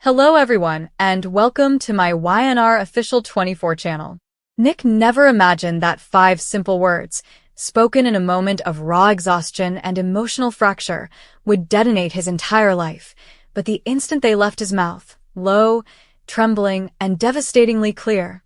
Hello everyone, and welcome to my YNR Official 24 channel. Nick never imagined that 5 simple words, spoken in a moment of raw exhaustion and emotional fracture, would detonate his entire life. But the instant they left his mouth, low, trembling, and devastatingly clear,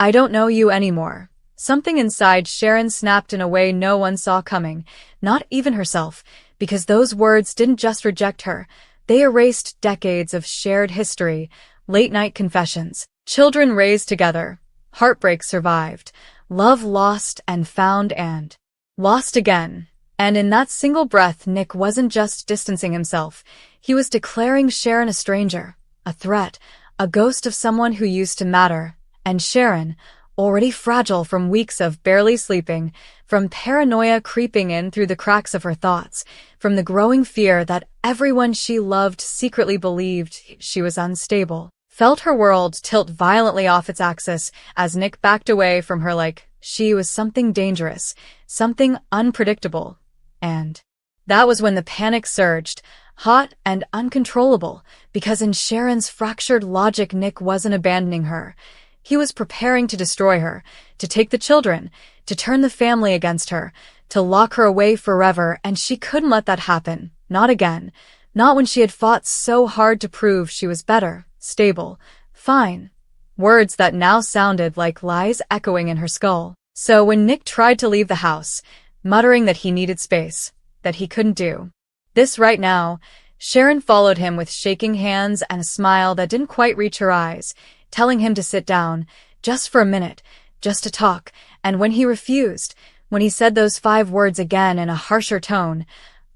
"I don't know you anymore." Something inside Sharon snapped in a way no one saw coming, not even herself, because those words didn't just reject her. They erased decades of shared history, late-night confessions, children raised together, heartbreak survived, love lost and found and lost again. And in that single breath, Nick wasn't just distancing himself. He was declaring Sharon a stranger, a threat, a ghost of someone who used to matter. And Sharon, already fragile from weeks of barely sleeping, from paranoia creeping in through the cracks of her thoughts, from the growing fear that everyone she loved secretly believed she was unstable, felt her world tilt violently off its axis as Nick backed away from her like she was something dangerous, something unpredictable. And that was when the panic surged, hot and uncontrollable, because in Sharon's fractured logic, Nick wasn't abandoning her. He was preparing to destroy her, to take the children, to turn the family against her, to lock her away forever, and she couldn't let that happen. Not again. Not when she had fought so hard to prove she was better, stable, fine. Words that now sounded like lies echoing in her skull. So when Nick tried to leave the house, muttering that he needed space, that he couldn't do this right now, Sharon followed him with shaking hands and a smile that didn't quite reach her eyes, telling him to sit down, just for a minute, just to talk. And when he refused, when he said those 5 words again in a harsher tone,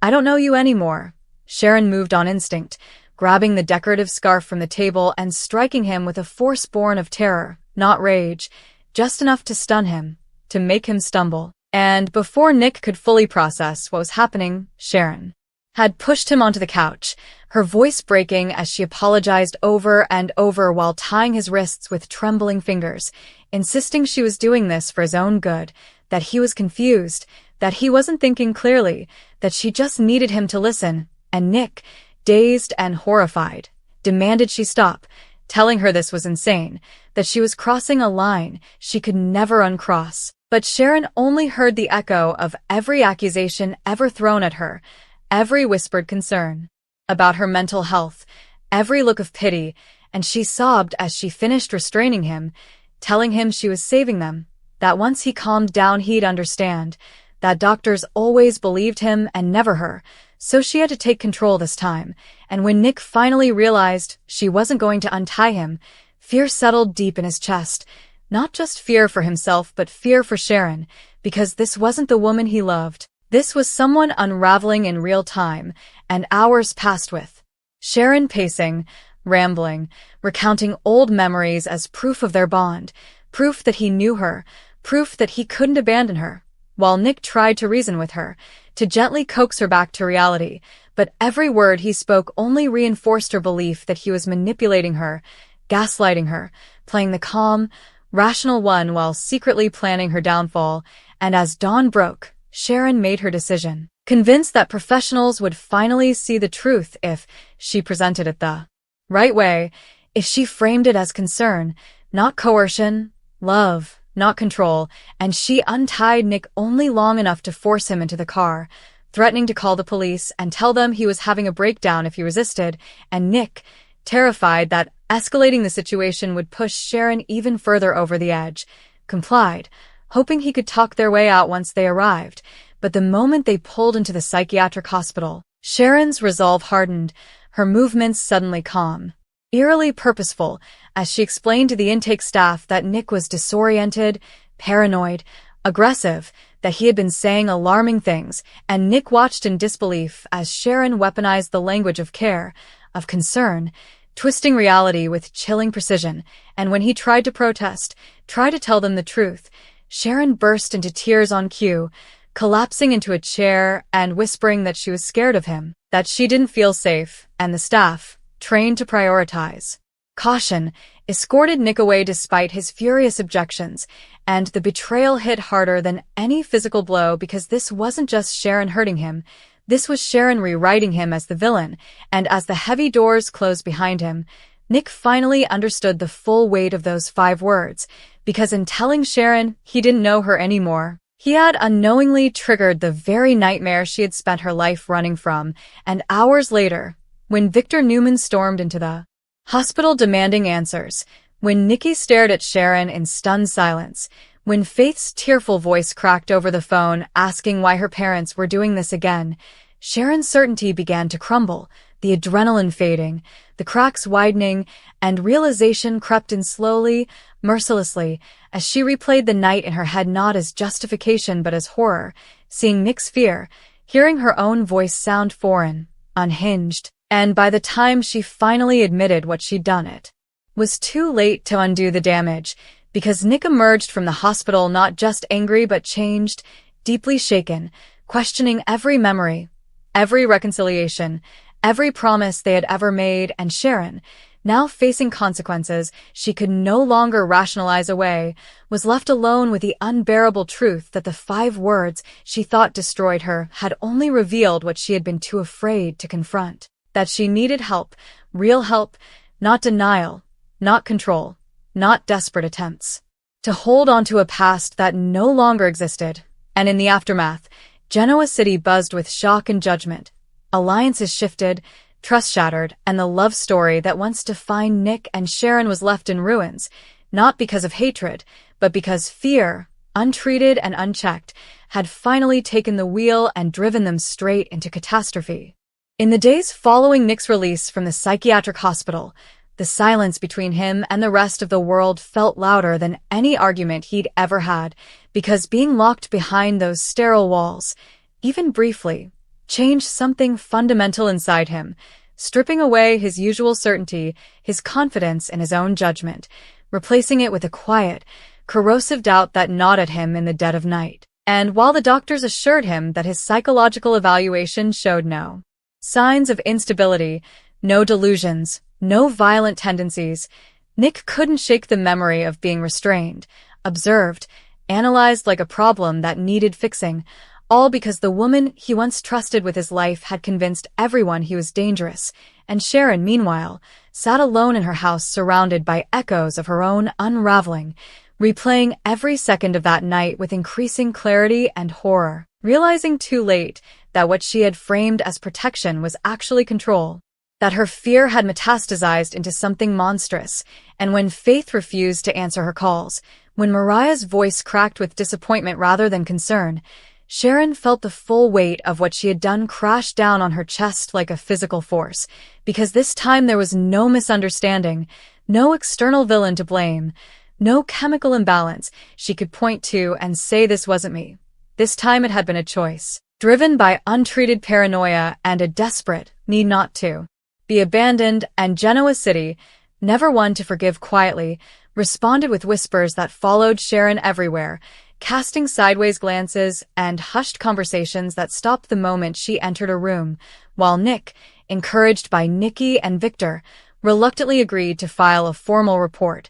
"I don't know you anymore," Sharon moved on instinct, grabbing the decorative scarf from the table and striking him with a force born of terror, not rage, just enough to stun him, to make him stumble. And before Nick could fully process what was happening, Sharon had pushed him onto the couch, her voice breaking as she apologized over and over while tying his wrists with trembling fingers, insisting she was doing this for his own good, that he was confused, that he wasn't thinking clearly, that she just needed him to listen. And Nick, dazed and horrified, demanded she stop, telling her this was insane, that she was crossing a line she could never uncross. But Sharon only heard the echo of every accusation ever thrown at her, every whispered concern about her mental health, every look of pity, and she sobbed as she finished restraining him, telling him she was saving them, that once he calmed down he'd understand, that doctors always believed him and never her, so she had to take control this time. And when Nick finally realized she wasn't going to untie him, fear settled deep in his chest, not just fear for himself but fear for Sharon, because this wasn't the woman he loved. This was someone unraveling in real time, and hours passed with Sharon pacing, rambling, recounting old memories as proof of their bond, proof that he knew her, proof that he couldn't abandon her, while Nick tried to reason with her, to gently coax her back to reality. But every word he spoke only reinforced her belief that he was manipulating her, gaslighting her, playing the calm, rational one while secretly planning her downfall. And as dawn broke, Sharon made her decision, convinced that professionals would finally see the truth if she presented it the right way, if she framed it as concern, not coercion, love, not control. And she untied Nick only long enough to force him into the car, threatening to call the police and tell them he was having a breakdown if he resisted. And Nick, terrified that escalating the situation would push Sharon even further over the edge, complied, hoping he could talk their way out once they arrived. But the moment they pulled into the psychiatric hospital, Sharon's resolve hardened, her movements suddenly calm, eerily purposeful, as she explained to the intake staff that Nick was disoriented, paranoid, aggressive, that he had been saying alarming things. And Nick watched in disbelief as Sharon weaponized the language of care, of concern, twisting reality with chilling precision. And when he tried to protest, tried to tell them the truth, Sharon burst into tears on cue, collapsing into a chair and whispering that she was scared of him, that she didn't feel safe, and the staff, trained to prioritize caution, escorted Nick away despite his furious objections. And the betrayal hit harder than any physical blow, because this wasn't just Sharon hurting him, this was Sharon rewriting him as the villain. And as the heavy doors closed behind him, Nick finally understood the full weight of those 5 words, because in telling Sharon he didn't know her anymore, he had unknowingly triggered the very nightmare she had spent her life running from, and hours later, when Victor Newman stormed into the hospital demanding answers, when Nikki stared at Sharon in stunned silence, when Faith's tearful voice cracked over the phone asking why her parents were doing this again, Sharon's certainty began to crumble, the adrenaline fading, the cracks widening, and realization crept in slowly, mercilessly, as she replayed the night in her head not as justification but as horror, seeing Nick's fear, hearing her own voice sound foreign, unhinged, and by the time she finally admitted what she'd done, it was too late to undo the damage, because Nick emerged from the hospital not just angry but changed, deeply shaken, questioning every memory, every reconciliation, every promise they had ever made, and Sharon, now facing consequences she could no longer rationalize away, was left alone with the unbearable truth that the 5 words she thought destroyed her had only revealed what she had been too afraid to confront, that she needed help, real help, not denial, not control, not desperate attempts to hold on to a past that no longer existed. And in the aftermath, Genoa City buzzed with shock and judgment. Alliances shifted, trust shattered, and the love story that once defined Nick and Sharon was left in ruins, not because of hatred, but because fear, untreated and unchecked, had finally taken the wheel and driven them straight into catastrophe. In the days following Nick's release from the psychiatric hospital, the silence between him and the rest of the world felt louder than any argument he'd ever had, because being locked behind those sterile walls, even briefly, changed something fundamental inside him, stripping away his usual certainty, his confidence in his own judgment, replacing it with a quiet, corrosive doubt that gnawed at him in the dead of night. And while the doctors assured him that his psychological evaluation showed no signs of instability, no delusions, no violent tendencies, Nick couldn't shake the memory of being restrained, observed, analyzed like a problem that needed fixing, all because the woman he once trusted with his life had convinced everyone he was dangerous, and Sharon, meanwhile, sat alone in her house surrounded by echoes of her own unraveling, replaying every second of that night with increasing clarity and horror, realizing too late that what she had framed as protection was actually control, that her fear had metastasized into something monstrous, and when Faith refused to answer her calls, when Mariah's voice cracked with disappointment rather than concern, Sharon felt the full weight of what she had done crash down on her chest like a physical force, because this time there was no misunderstanding, no external villain to blame, no chemical imbalance she could point to and say this wasn't me. This time it had been a choice, driven by untreated paranoia and a desperate need not to be abandoned, and Genoa City, never one to forgive quietly, responded with whispers that followed Sharon everywhere, casting sideways glances and hushed conversations that stopped the moment she entered a room, while Nick, encouraged by Nikki and Victor, reluctantly agreed to file a formal report,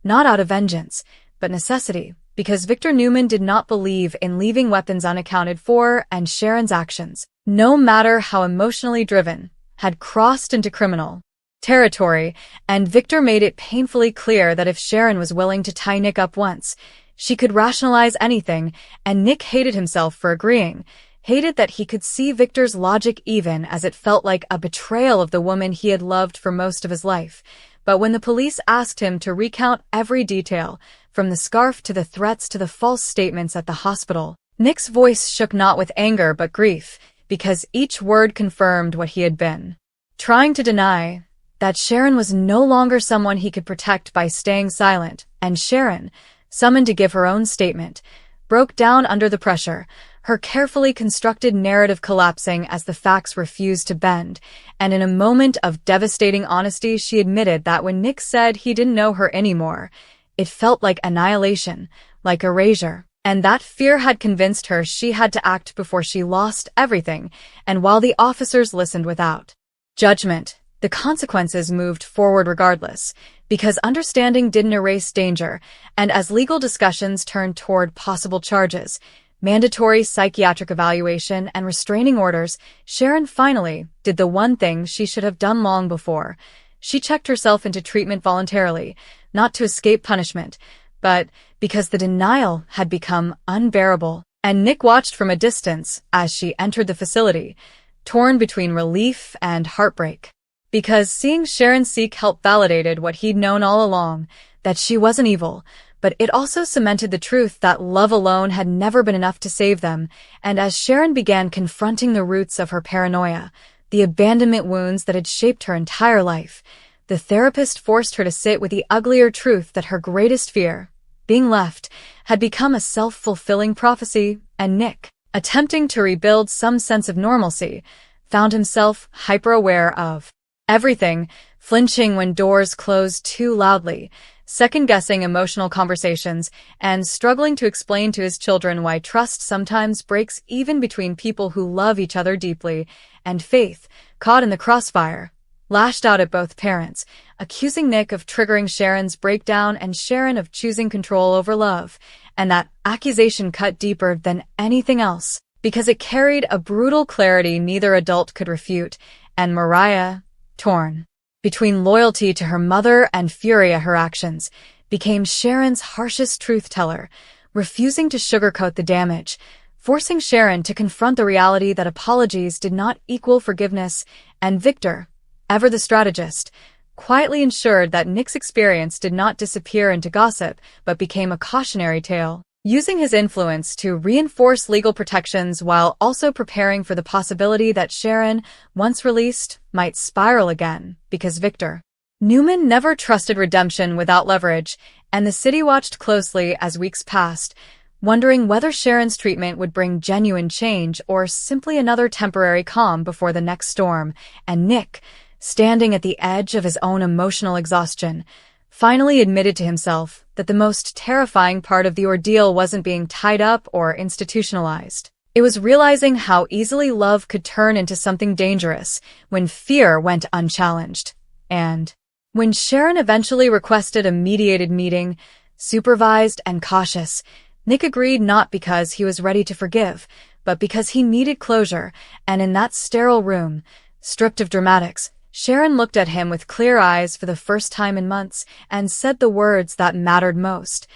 not out of vengeance, but necessity, because Victor Newman did not believe in leaving weapons unaccounted for, and Sharon's actions, no matter how emotionally driven, had crossed into criminal territory, and Victor made it painfully clear that if Sharon was willing to tie Nick up once, she could rationalize anything, and Nick hated himself for agreeing, hated that he could see Victor's logic even as it felt like a betrayal of the woman he had loved for most of his life. But when the police asked him to recount every detail, from the scarf to the threats to the false statements at the hospital, Nick's voice shook not with anger but grief, because each word confirmed what he had been trying to deny, that Sharon was no longer someone he could protect by staying silent, and Sharon, summoned to give her own statement, broke down under the pressure, her carefully constructed narrative collapsing as the facts refused to bend, and in a moment of devastating honesty she admitted that when Nick said he didn't know her anymore, it felt like annihilation, like erasure. And that fear had convinced her she had to act before she lost everything, and while the officers listened without judgment, the consequences moved forward regardless, because understanding didn't erase danger, and as legal discussions turned toward possible charges, mandatory psychiatric evaluation and restraining orders, Sharon finally did the one thing she should have done long before. She checked herself into treatment voluntarily, not to escape punishment, but because the denial had become unbearable. And Nick watched from a distance as she entered the facility, torn between relief and heartbreak. Because seeing Sharon seek help validated what he'd known all along, that she wasn't evil, but it also cemented the truth that love alone had never been enough to save them. And as Sharon began confronting the roots of her paranoia, the abandonment wounds that had shaped her entire life, the therapist forced her to sit with the uglier truth that her greatest fear, being left, had become a self-fulfilling prophecy, and Nick, attempting to rebuild some sense of normalcy, found himself hyper-aware of everything, flinching when doors closed too loudly, second-guessing emotional conversations, and struggling to explain to his children why trust sometimes breaks even between people who love each other deeply, and Faith, caught in the crossfire, lashed out at both parents, accusing Nick of triggering Sharon's breakdown and Sharon of choosing control over love, and that accusation cut deeper than anything else, because it carried a brutal clarity neither adult could refute, and Mariah, torn between loyalty to her mother and fury at her actions, became Sharon's harshest truth-teller, refusing to sugarcoat the damage, forcing Sharon to confront the reality that apologies did not equal forgiveness, and Victor, ever the strategist, quietly ensured that Nick's experience did not disappear into gossip but became a cautionary tale, using his influence to reinforce legal protections while also preparing for the possibility that Sharon, once released, might spiral again, because Victor Newman never trusted redemption without leverage, and the city watched closely as weeks passed, wondering whether Sharon's treatment would bring genuine change or simply another temporary calm before the next storm, and Nick, standing at the edge of his own emotional exhaustion, finally admitted to himself that the most terrifying part of the ordeal wasn't being tied up or institutionalized. It was realizing how easily love could turn into something dangerous when fear went unchallenged. And when Sharon eventually requested a mediated meeting, supervised and cautious, Nick agreed not because he was ready to forgive, but because he needed closure, and in that sterile room, stripped of dramatics, Sharon looked at him with clear eyes for the first time in months and said the words that mattered most.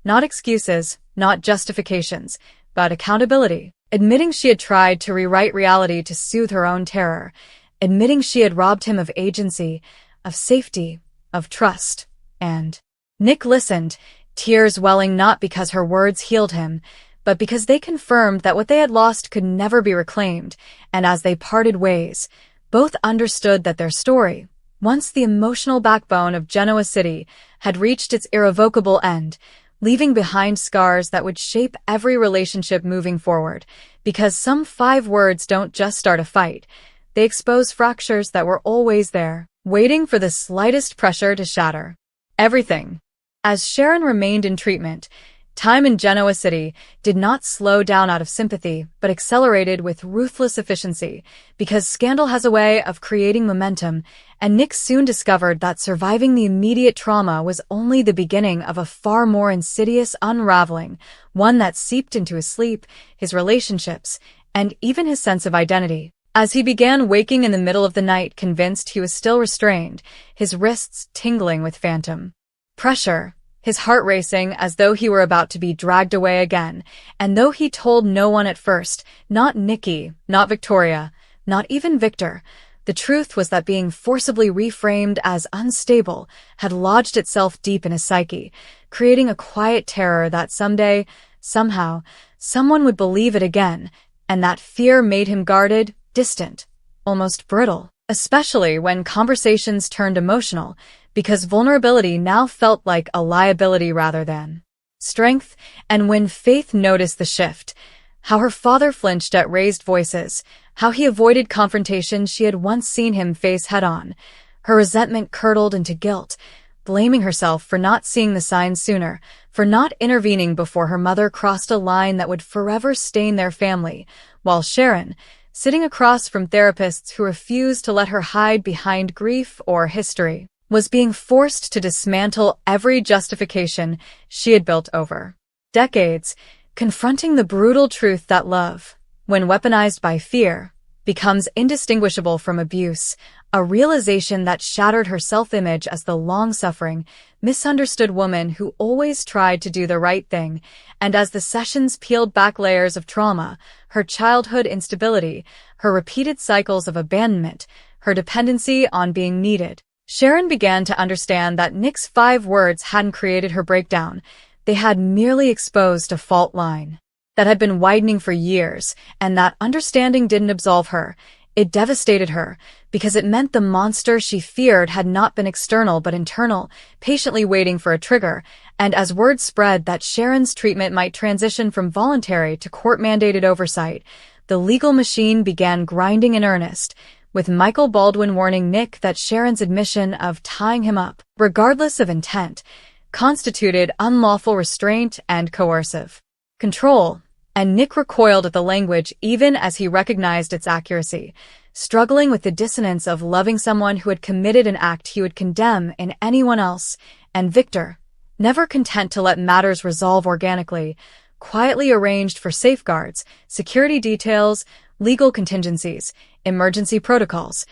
Not excuses, not justifications, but accountability. Admitting she had tried to rewrite reality to soothe her own terror. Admitting she had robbed him of agency, of safety, of trust. And Nick listened, tears welling not because her words healed him, but because they confirmed that what they had lost could never be reclaimed, and as they parted ways, both understood that their story, once the emotional backbone of Genoa City, had reached its irrevocable end, leaving behind scars that would shape every relationship moving forward, because some 5 words don't just start a fight, they expose fractures that were always there, waiting for the slightest pressure to shatter everything. As Sharon remained in treatment, time in Genoa City did not slow down out of sympathy, but accelerated with ruthless efficiency, because scandal has a way of creating momentum, and Nick soon discovered that surviving the immediate trauma was only the beginning of a far more insidious unraveling, one that seeped into his sleep, his relationships, and even his sense of identity. As he began waking in the middle of the night convinced he was still restrained, his wrists tingling with phantom pressure, his heart racing as though he were about to be dragged away again, and though he told no one at first, not Nikki, not Victoria, not even Victor, the truth was that being forcibly reframed as unstable had lodged itself deep in his psyche, creating a quiet terror that someday, somehow, someone would believe it again, and that fear made him guarded, distant, almost brittle, especially when conversations turned emotional, because vulnerability now felt like a liability rather than strength, and when Faith noticed the shift, how her father flinched at raised voices, how he avoided confrontation she had once seen him face head-on, her resentment curdled into guilt, blaming herself for not seeing the signs sooner, for not intervening before her mother crossed a line that would forever stain their family, while Sharon, sitting across from therapists who refused to let her hide behind grief or history, was being forced to dismantle every justification she had built over decades, confronting the brutal truth that love, when weaponized by fear, becomes indistinguishable from abuse, a realization that shattered her self-image as the long-suffering, misunderstood woman who always tried to do the right thing. And as the sessions peeled back layers of trauma, her childhood instability, her repeated cycles of abandonment, her dependency on being needed, Sharon began to understand that Nick's 5 words hadn't created her breakdown. They had merely exposed a fault line that had been widening for years, and that understanding didn't absolve her. It devastated her, because it meant the monster she feared had not been external but internal, patiently waiting for a trigger. And as word spread that Sharon's treatment might transition from voluntary to court-mandated oversight, the legal machine began grinding in earnest, with Michael Baldwin warning Nick that Sharon's admission of tying him up, regardless of intent, constituted unlawful restraint and coercive control. And Nick recoiled at the language even as he recognized its accuracy, struggling with the dissonance of loving someone who had committed an act he would condemn in anyone else. And Victor, never content to let matters resolve organically, quietly arranged for safeguards, security details, legal contingencies, emergency protocols,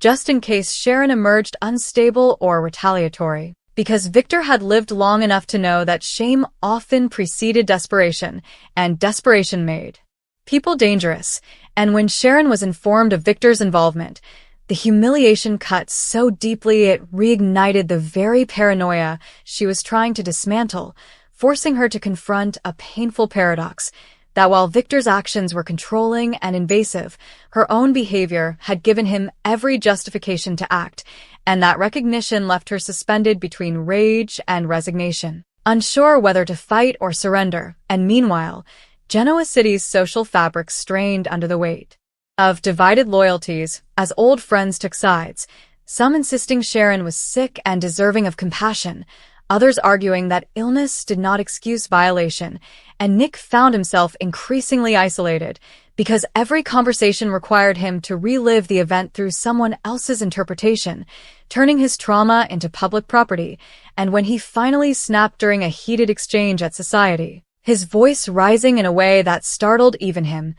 just in case Sharon emerged unstable or retaliatory. Because Victor had lived long enough to know that shame often preceded desperation, and desperation made people dangerous. And when Sharon was informed of Victor's involvement, the humiliation cut so deeply it reignited the very paranoia she was trying to dismantle, forcing her to confront a painful paradox, that while Victor's actions were controlling and invasive, her own behavior had given him every justification to act, and that recognition left her suspended between rage and resignation, unsure whether to fight or surrender. And meanwhile, Genoa City's social fabric strained under the weight of divided loyalties as old friends took sides, some insisting Sharon was sick and deserving of compassion, others arguing that illness did not excuse violation. And Nick found himself increasingly isolated, because every conversation required him to relive the event through someone else's interpretation, turning his trauma into public property. And when he finally snapped during a heated exchange at society, his voice rising in a way that startled even him,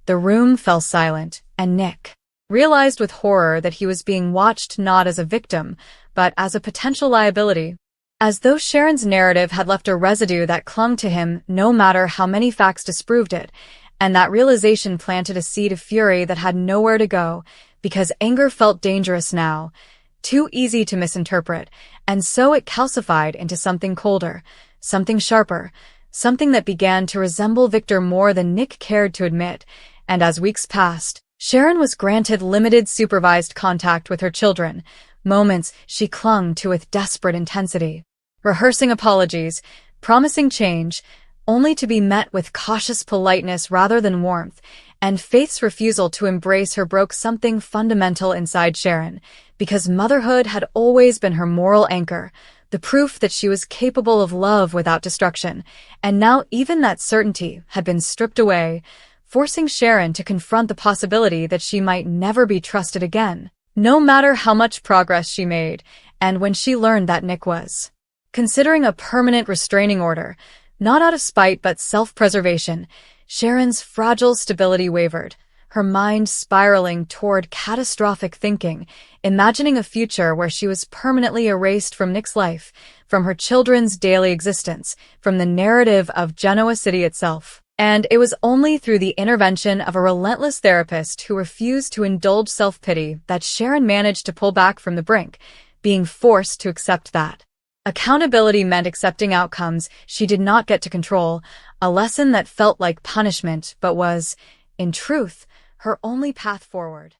the room fell silent, and Nick realized with horror that he was being watched not as a victim, but as a potential liability. As though Sharon's narrative had left a residue that clung to him no matter how many facts disproved it, and that realization planted a seed of fury that had nowhere to go, because anger felt dangerous now, too easy to misinterpret, and so it calcified into something colder, something sharper, something that began to resemble Victor more than Nick cared to admit. And as weeks passed, Sharon was granted limited supervised contact with her children, moments she clung to with desperate intensity, rehearsing apologies, promising change, only to be met with cautious politeness rather than warmth. And Faith's refusal to embrace her broke something fundamental inside Sharon, because motherhood had always been her moral anchor, the proof that she was capable of love without destruction. And now even that certainty had been stripped away, forcing Sharon to confront the possibility that she might never be trusted again, no matter how much progress she made. And when she learned that Nick was considering a permanent restraining order, not out of spite but self-preservation, Sharon's fragile stability wavered, her mind spiraling toward catastrophic thinking, imagining a future where she was permanently erased from Nick's life, from her children's daily existence, from the narrative of Genoa City itself. And it was only through the intervention of a relentless therapist who refused to indulge self-pity that Sharon managed to pull back from the brink, being forced to accept that accountability meant accepting outcomes she did not get to control, a lesson that felt like punishment but was, in truth, her only path forward.